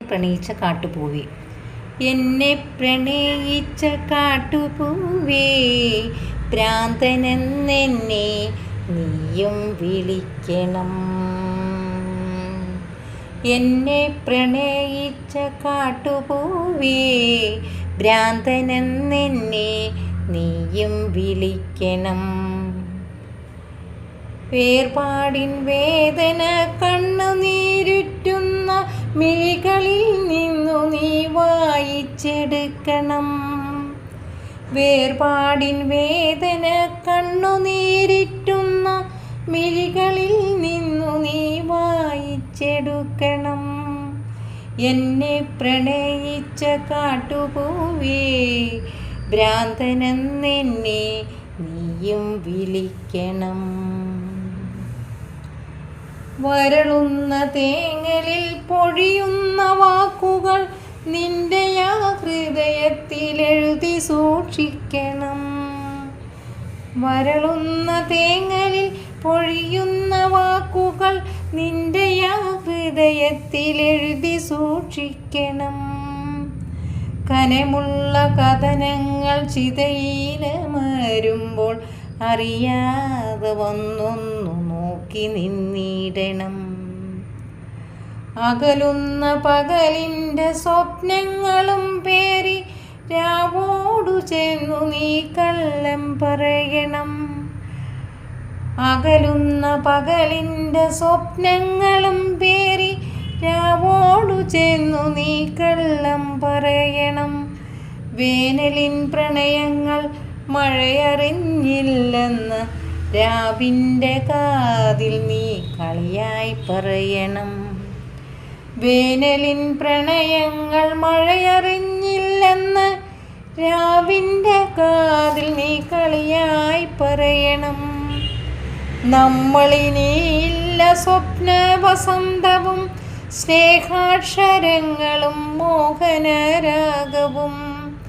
പ്രണയിച്ച കാട്ടുപൂവേ, എന്നെ പ്രണയിച്ച കാട്ടുപൂവേ, ഭ്രാന്തനെന്നെ നീയും വിളിക്കണം. എന്നെ പ്രണയിച്ച കാട്ടുപൂവേ, ഭ്രാന്തനെന്നെ നീയും വിളിക്കണം. വേർപാടിൻ വേദന കണ്ണുനീരുറ്റുന്ന മിഴികളിൽ നിന്നു നീ വായിച്ചെടുക്കണം. വേർപാടിൻ വേദന കണ്ണുനീരുറ്റുന്ന മിഴികളിൽ നിന്നു നീ വായിച്ചെടുക്കണം. എന്നെ പ്രണയിച്ച കാട്ടുപൂവേ, ഭ്രാന്തനെന്നെ നീയും വിളിക്കണം. വരളുന്ന തേങ്ങലിൽ പൊഴിയുന്ന വാക്കുകൾ നിന്റെ ആ ഹൃദയത്തിൽ എഴുതി സൂക്ഷിക്കണം. വരളുന്ന തേങ്ങലിൽ പൊഴിയുന്ന വാക്കുകൾ നിന്റെ ആ ഹൃദയത്തിൽ എഴുതി സൂക്ഷിക്കണം. കനമുള്ള കഥനങ്ങൾ ചിതയിലമരുമ്പോൾ അറിയാതെ വന്നൊന്നു നോക്കി നിന്നിടണം. അകലുന്ന പകലിൻ്റെ സ്വപ്നങ്ങളും പേറി രാവോടു ചേർന്നു നീ കള്ളം പറയണം. അകലുന്ന പകലിൻ്റെ സ്വപ്നങ്ങളും പേറി രാവോടു ചേർന്നു നീ കള്ളം പറയണം. വേനലിൻ പ്രണയങ്ങൾ മഴയറിഞ്ഞില്ലെന്ന് രാവിൻ്റെ കാതിൽ നീ കളിയായി പറയണം. വേനലിൻ പ്രണയങ്ങൾ മഴയറിഞ്ഞില്ലെന്ന് രാവിൻ്റെ കാതിൽ നീ കളിയായി പറയണം. നമ്മളിനിയില്ല സ്വപ്ന വസന്തവും സ്നേഹാക്ഷരങ്ങളും മോഹനരാഗവും.